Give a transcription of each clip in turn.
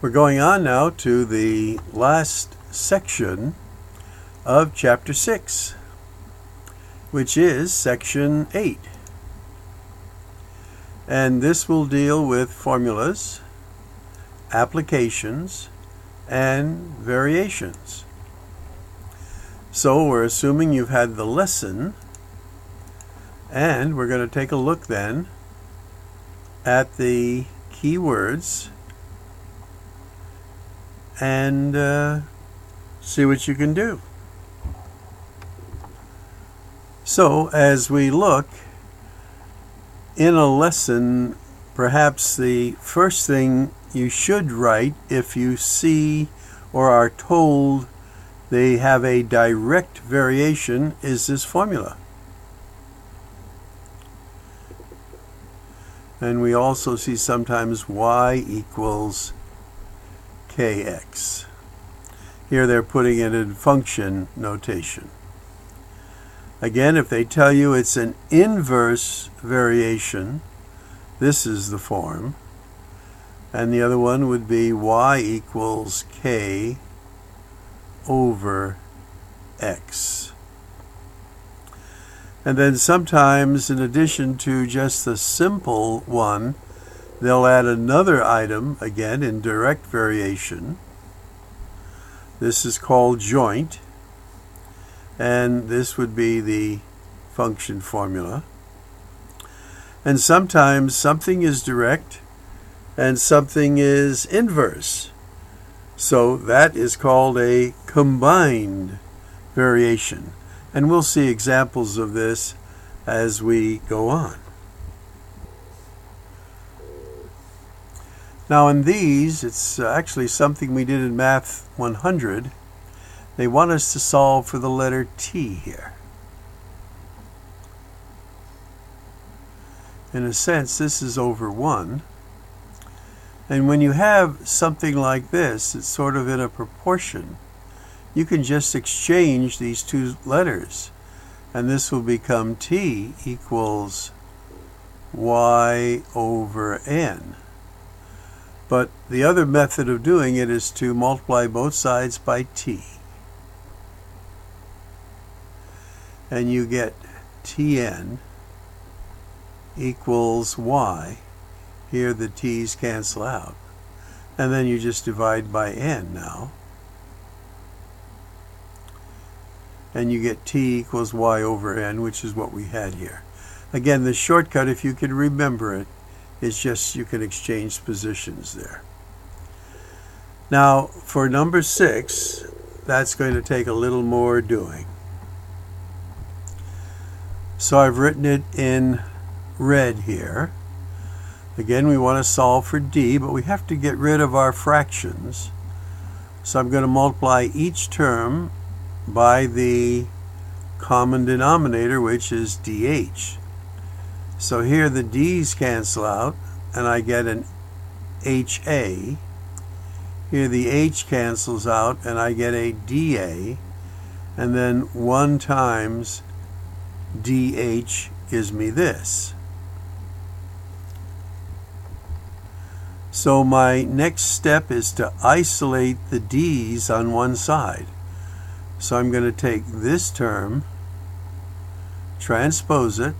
We're going on now to the last section of Chapter 6, which is Section 8. And this will deal with formulas, applications, and variations. So we're assuming you've had the lesson, and we're going to take a look then at the key words and see what you can do. So as we look in a lesson, perhaps the first thing you should write, if you see or are told they have a direct variation, is this formula. And we also see sometimes y equals kx. Here they're putting it in function notation. Again, if they tell you it's an inverse variation, this is the form. And the other one would be y equals k over x. And then sometimes, in addition to just the simple one, they'll add another item, again in direct variation. This is called joint, and this would be the function formula. And sometimes something is direct and something is inverse. So that is called a combined variation. And we'll see examples of this as we go on. Now in these, it's actually something we did in Math 100. They want us to solve for the letter T here. In a sense, this is over 1. And when you have something like this, it's sort of in a proportion. You can just exchange these two letters, and this will become T equals y over n. But the other method of doing it is to multiply both sides by t. And you get Tn equals y. Here the t's cancel out. And then you just divide by n now. And you get t equals y over n, which is what we had here. Again, the shortcut, if you can remember it, is just you can exchange positions there. Now, for number 6, that's going to take a little more doing. So I've written it in red here. Again, we want to solve for d, but we have to get rid of our fractions. So I'm going to multiply each term by the common denominator, which is dh. So here the d's cancel out, and I get an ha. Here the h cancels out, and I get a dA. And then 1 times dh gives me this. So my next step is to isolate the d's on one side. So I'm going to take this term, transpose it.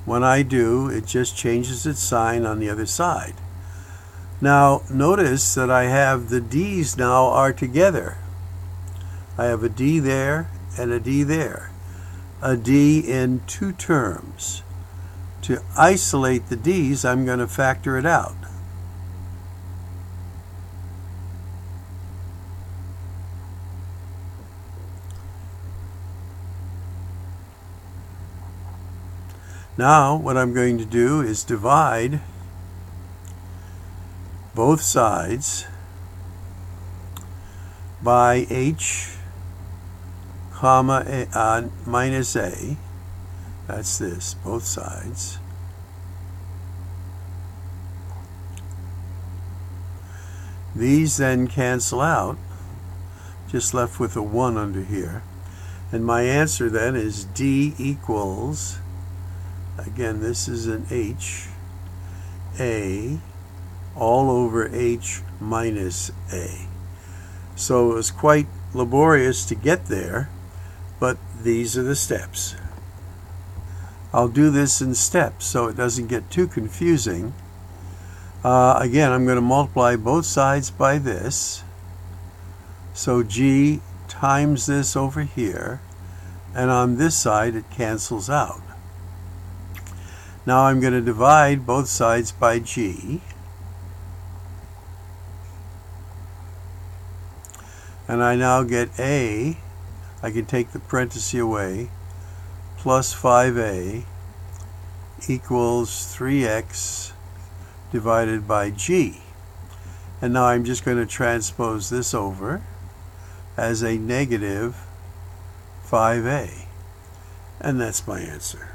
When I do, it just changes its sign on the other side. Now, notice that I have the d's now are together. I have a d there and a d there. A d in 2 terms. To isolate the d's, I'm going to factor it out. Now, what I'm going to do is divide both sides by h comma minus a. That's this, both sides. These then cancel out, just left with a 1 under here. And my answer then is d equals, again, this is an h, a all over h minus a. So it was quite laborious to get there, but these are the steps. I'll do this in steps so it doesn't get too confusing. Again, I'm going to multiply both sides by this. So g times this over here, and on this side it cancels out. Now I'm going to divide both sides by g, and I now get a, I can take the parenthesis away, plus 5a equals 3x divided by g. And now I'm just going to transpose this over as a negative 5a. And that's my answer.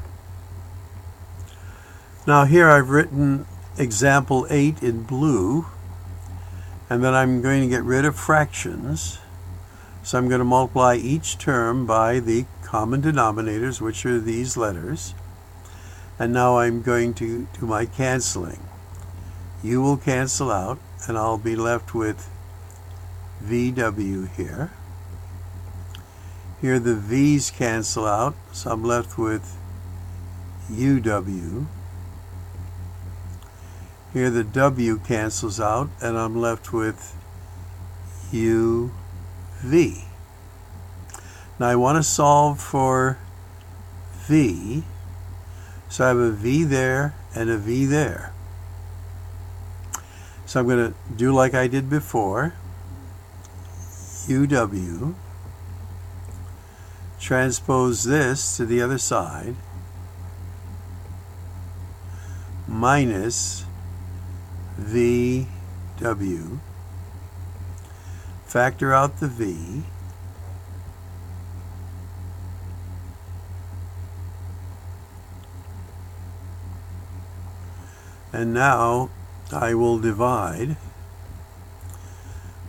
Now here I've written example 8 in blue, and then I'm going to get rid of fractions. So I'm going to multiply each term by the common denominators, which are these letters. And now I'm going to do my canceling. U will cancel out, and I'll be left with VW here. Here the V's cancel out, so I'm left with UW. Here the W cancels out, and I'm left with UV. Now I want to solve for V, so I have a V there and a V there. So I'm going to do like I did before. UW, transpose this to the other side, minus VW, factor out the V, and now I will divide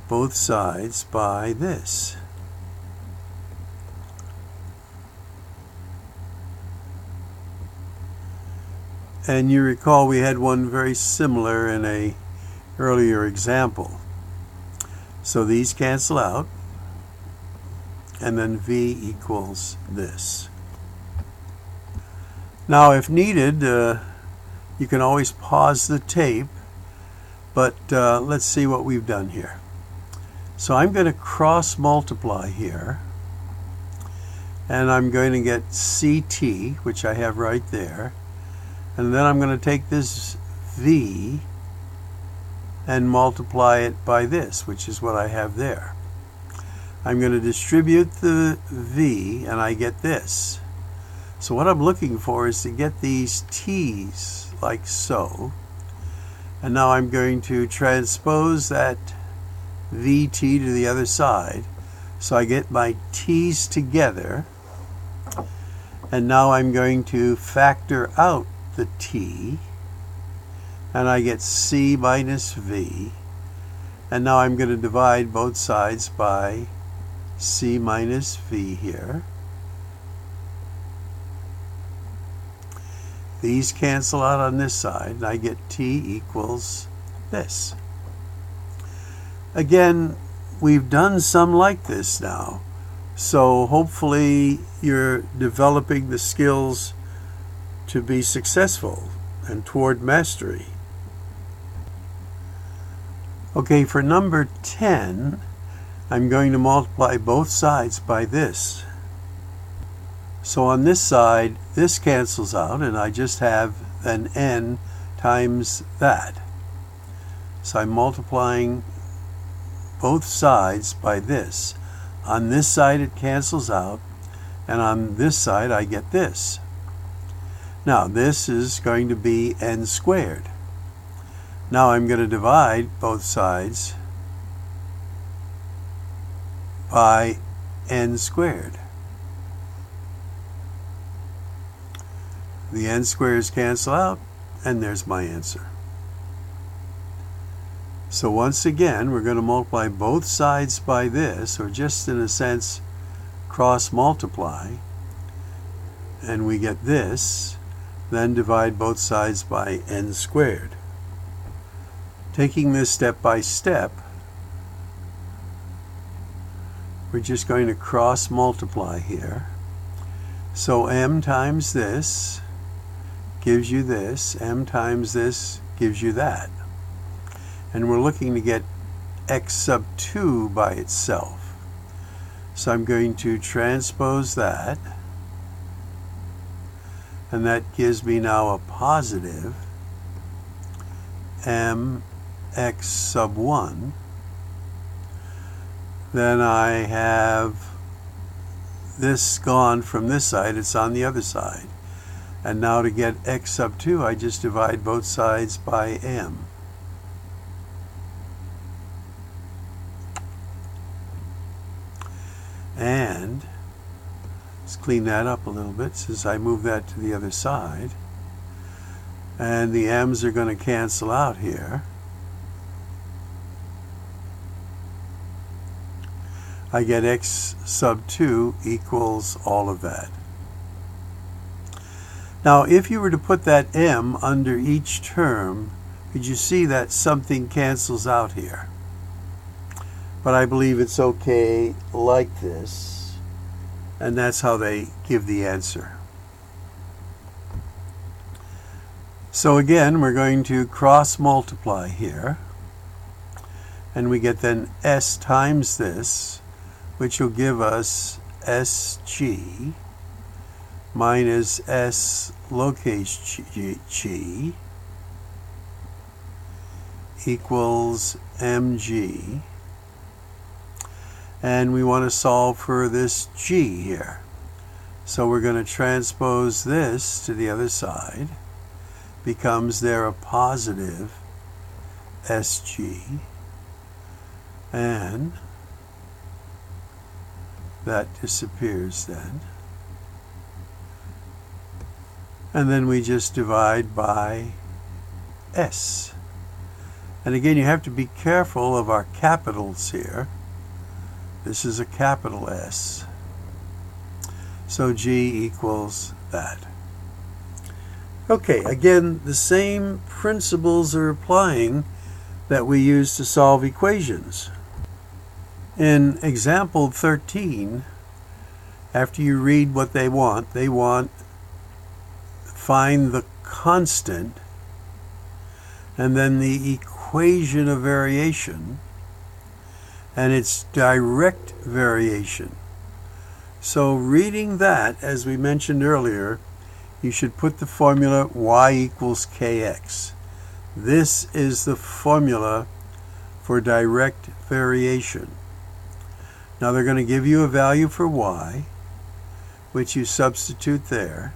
both sides by this. And you recall we had one very similar in an earlier example. So these cancel out, and then V equals this. Now if needed, you can always pause the tape, but let's see what we've done here. So I'm going to cross multiply here, and I'm going to get CT, which I have right there, and then I'm going to take this V and multiply it by this, which is what I have there. I'm going to distribute the V, and I get this. So what I'm looking for is to get these T's like so, and now I'm going to transpose that VT to the other side, so I get my T's together, and now I'm going to factor out the T, and I get C minus V, and now I'm going to divide both sides by C minus V here. These cancel out on this side, and I get T equals this. Again, we've done some like this now, so hopefully you're developing the skills to be successful and toward mastery. Okay, for number 10, I'm going to multiply both sides by this. So on this side, this cancels out, and I just have an n times that. So I'm multiplying both sides by this. On this side it cancels out, and on this side I get this. Now this is going to be n squared. Now I'm going to divide both sides by n squared. The n squares cancel out, and there's my answer. So once again, we're going to multiply both sides by this, or just in a sense cross multiply, and we get this. Then divide both sides by n squared. Taking this step by step, we're just going to cross multiply here. So m times this gives you this, m times this gives you that. And we're looking to get x sub 2 by itself. So I'm going to transpose that, and that gives me now a positive m x sub 1. Then I have this gone from this side, it's on the other side. And now to get x sub 2, I just divide both sides by m. And let's clean that up a little bit since I move that to the other side. And the m's are going to cancel out here. I get x sub 2 equals all of that. Now, if you were to put that m under each term, could you see that something cancels out here? But I believe it's okay like this, and that's how they give the answer. So again, we're going to cross multiply here, and we get then s times this, which will give us sg minus s lowercase g equals mg. And we want to solve for this g here. So we're going to transpose this to the other side. Becomes there a positive sg. And that disappears then. And then we just divide by s. And again, you have to be careful of our capitals here. This is a capital S. So g equals that. Okay, again, the same principles are applying that we use to solve equations. In example 13, after you read what they want find the constant and then the equation of variation and its direct variation. So reading that, as we mentioned earlier, you should put the formula y equals kx. This is the formula for direct variation. Now they're going to give you a value for y, which you substitute there,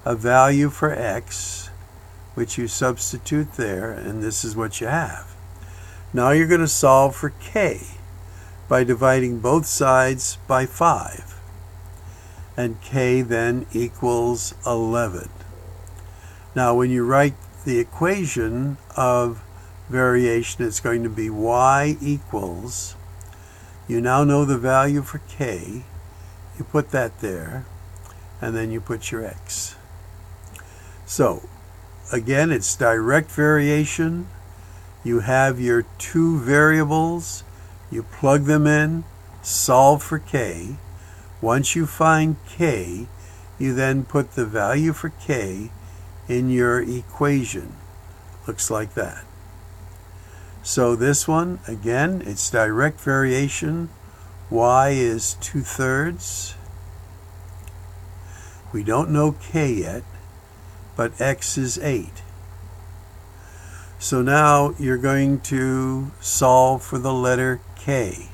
a value for x, which you substitute there, and this is what you have. Now you're going to solve for k by dividing both sides by 5. And k then equals 11. Now when you write the equation of variation, it's going to be y equals, you now know the value for k, you put that there, and then you put your x. So again, it's direct variation. You have your two variables, you plug them in, solve for k. Once you find k, you then put the value for k in your equation. Looks like that. So this one, again, it's direct variation. Y is 2/3. We don't know k yet, but x is 8. So now you're going to solve for the letter k.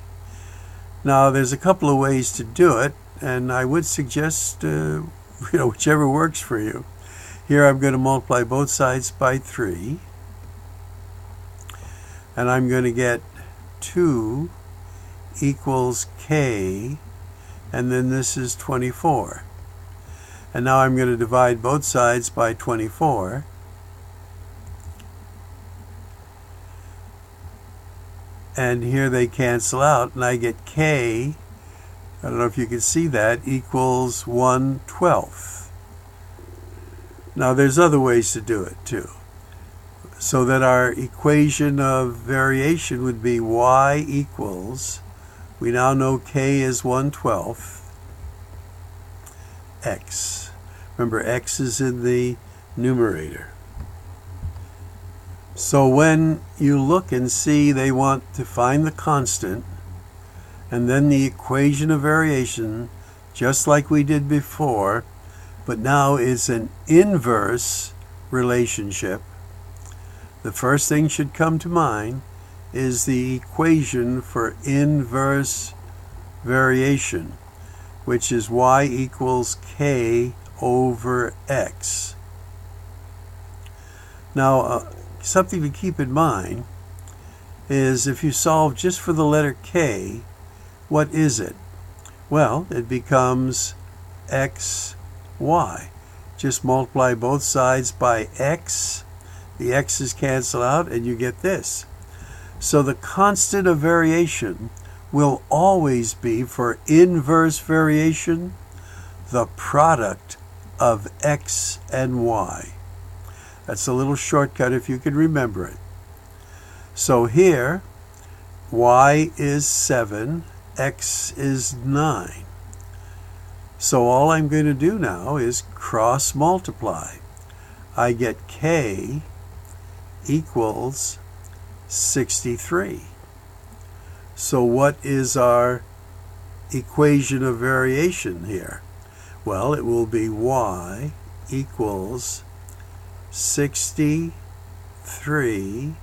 Now there's a couple of ways to do it, and I would suggest whichever works for you. Here I'm going to multiply both sides by 3, and I'm going to get 2 equals k, and then this is 24. And now I'm going to divide both sides by 24. And here they cancel out, and I get k, I don't know if you can see that, equals 1/12. Now there's other ways to do it too. So that our equation of variation would be y equals, we now know k is 1/12, x. Remember, x is in the numerator. So when you look and see they want to find the constant, and then the equation of variation, just like we did before, but now it's an inverse relationship, the first thing should come to mind is the equation for inverse variation, which is y equals k over x. Now, something to keep in mind is if you solve just for the letter k, what is it? Well, it becomes xy. Just multiply both sides by x. The x's cancel out and you get this. So the constant of variation will always be, for inverse variation, the product of x and y. That's a little shortcut if you can remember it. So here, y is 7, x is 9. So all I'm going to do now is cross multiply. I get k equals 63. So what is our equation of variation here? Well, it will be y equals 63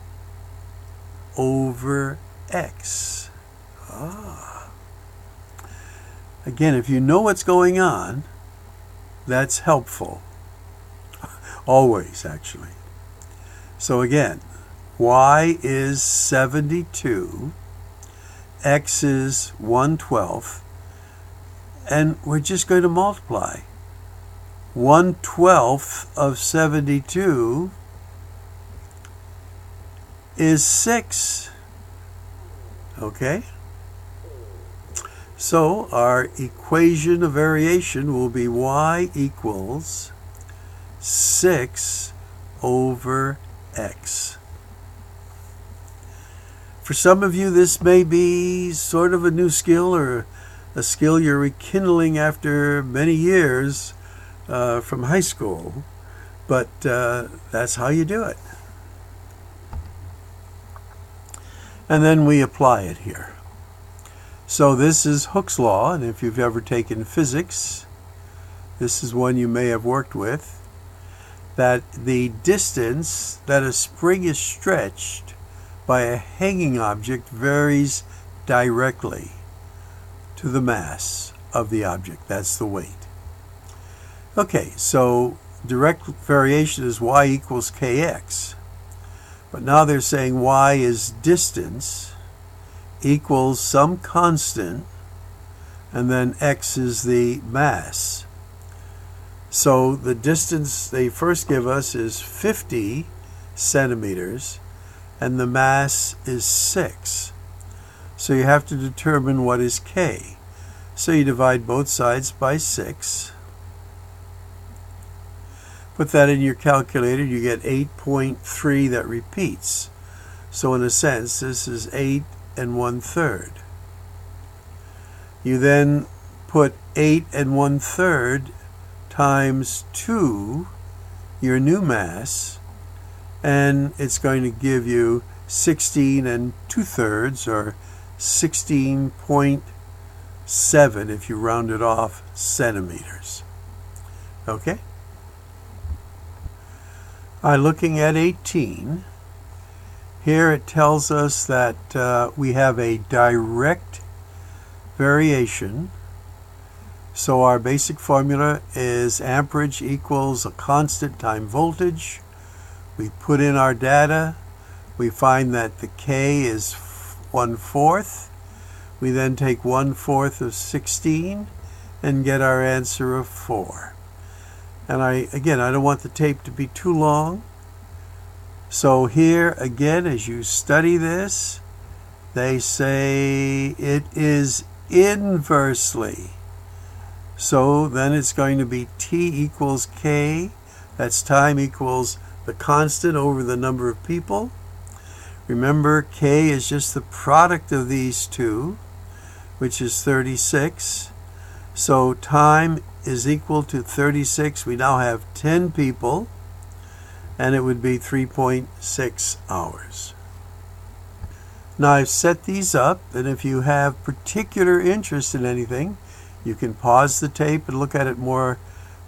over x. Again, if you know what's going on, that's helpful. Always, actually. So again, y is 72, x is 1/12, and we're just going to multiply. 1/12 of 72 is 6. Okay? So our equation of variation will be y equals 6 over x. For some of you, this may be sort of a new skill, or a skill you're rekindling after many years from high school, but that's how you do it. And then we apply it here. So this is Hooke's law, and if you've ever taken physics, this is one you may have worked with, that the distance that a spring is stretched by a hanging object varies directly to the mass of the object. That's the weight. Okay, so direct variation is y equals kx. But now they're saying y is distance equals some constant, and then x is the mass. So the distance they first give us is 50 centimeters, and the mass is 6. So you have to determine what is k. So you divide both sides by 6. Put that in your calculator, you get 8.3 that repeats. So in a sense, this is 8 1/3. You then put 8 1/3 times 2, your new mass, and it's going to give you 16 2/3, or 16.7 if you round it off centimeters. Okay? Looking at 18, here it tells us that we have a direct variation. So our basic formula is amperage equals a constant time voltage. We put in our data. We find that the K is 1/4. We then take 1/4 of 16 and get our answer of 4. And I don't want the tape to be too long. So here again, as you study this, they say it is inversely. So then it's going to be T equals K. That's time equals the constant over the number of people. Remember, K is just the product of these two, which is 36. So time is equal to 36. We now have 10 people, and it would be 3.6 hours. Now I've set these up, and if you have particular interest in anything, you can pause the tape and look at it more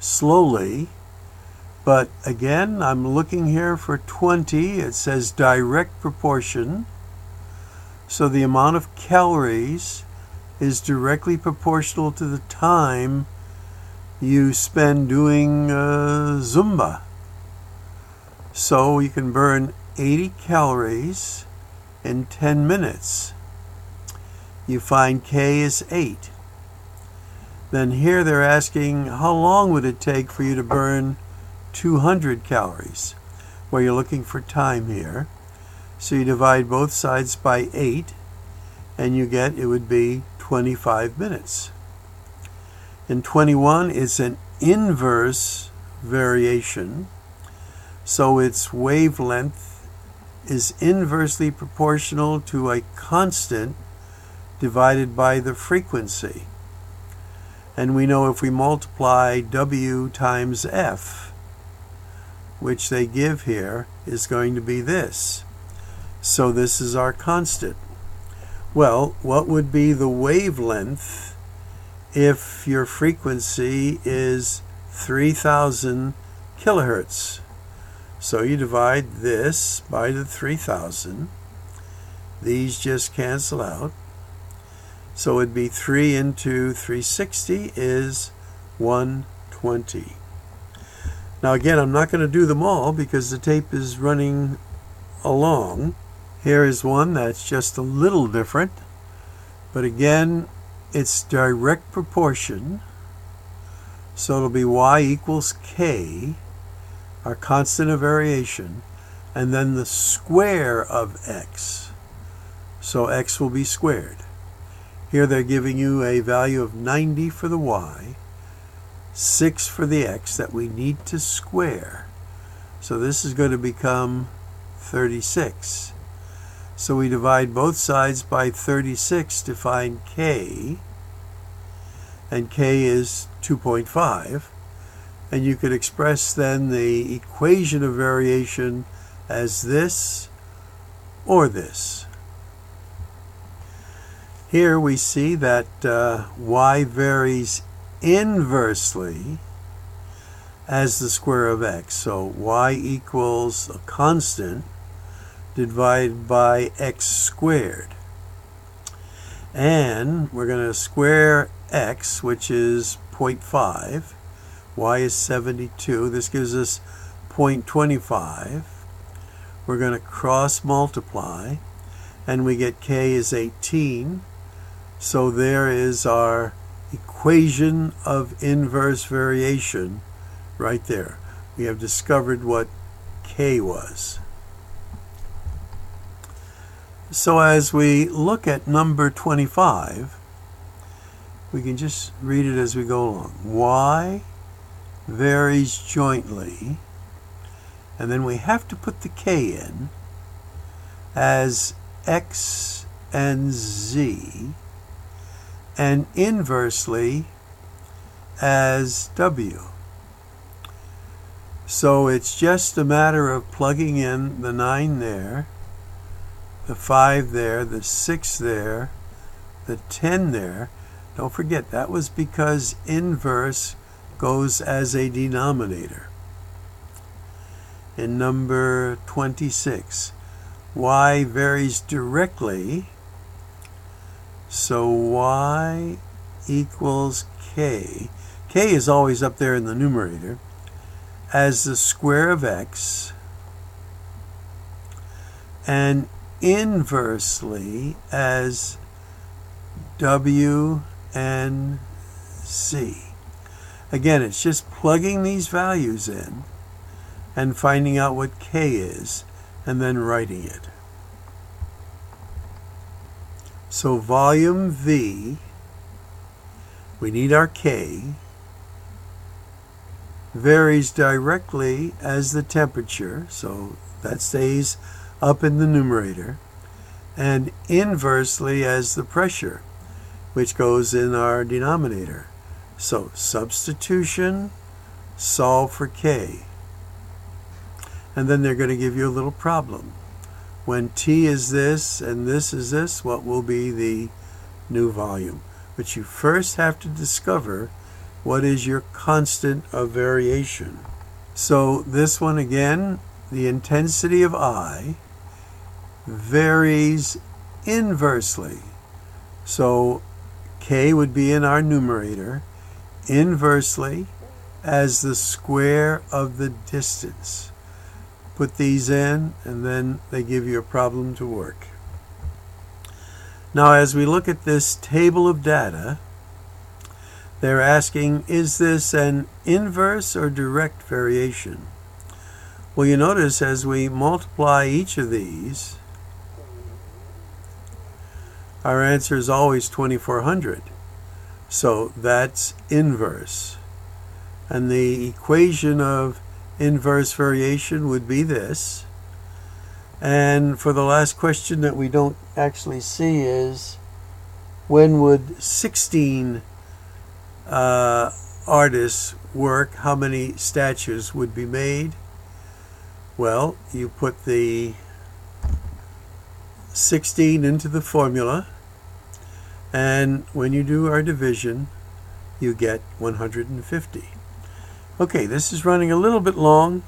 slowly. But again, I'm looking here for 20. It says direct proportion. So the amount of calories is directly proportional to the time you spend doing Zumba. So you can burn 80 calories in 10 minutes. You find K is 8. Then here they're asking, how long would it take for you to burn 200 calories? Well, you're looking for time here. So you divide both sides by 8, and you get it would be 25 minutes. In 21, it's an inverse variation. So its wavelength is inversely proportional to a constant divided by the frequency. And we know if we multiply W times F, which they give here, is going to be this. So this is our constant. Well, what would be the wavelength if your frequency is 3000 kilohertz? So you divide this by the 3000. These just cancel out. So it'd be 3 into 360 is 120. Now again, I'm not going to do them all because the tape is running along. Here is one that's just a little different. But again, it's direct proportion. So it'll be y equals k, our constant of variation, and then the square of x. So x will be squared. Here they're giving you a value of 90 for the y, 6 for the x that we need to square. So this is going to become 36. So we divide both sides by 36 to find k, and k is 2.5. And you could express then the equation of variation as this or this. Here we see that y varies inversely as the square of x. So y equals a constant divided by x squared. And we're going to square x, which is 0.5. Y is 72. This gives us 0.25. We're going to cross multiply, and we get k is 18. So there is our equation of inverse variation right there. We have discovered what k was. So as we look at number 25, we can just read it as we go along. Y varies jointly, and then we have to put the k in as x and z, and inversely as w. So it's just a matter of plugging in the 9 there, the 5 there, the 6 there, the 10 there. Don't forget, that was because inverse goes as a denominator. In number 26, y varies directly, so y equals k. K is always up there in the numerator, as the square of x, and inversely as w and z. Again, it's just plugging these values in and finding out what k is, and then writing it. So volume V, we need our k, varies directly as the temperature, so that stays up in the numerator, and inversely as the pressure, which goes in our denominator. So substitution, solve for K. And then they're going to give you a little problem. When T is this and this is this, what will be the new volume? But you first have to discover what is your constant of variation. So this one again, the intensity of I varies inversely. So K would be in our numerator, inversely as the square of the distance. Put these in, and then they give you a problem to work. Now, as we look at this table of data, they're asking, is this an inverse or direct variation? Well, you notice as we multiply each of these, our answer is always 2400. So that's inverse. And the equation of inverse variation would be this. And for the last question that we don't actually see is, when would 16 artists work? How many statues would be made? Well, you put the 16 into the formula, and when you do our division, you get 150. Okay, this is running a little bit long,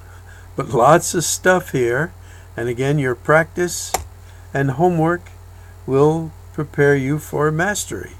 but lots of stuff here. And again, your practice and homework will prepare you for mastery.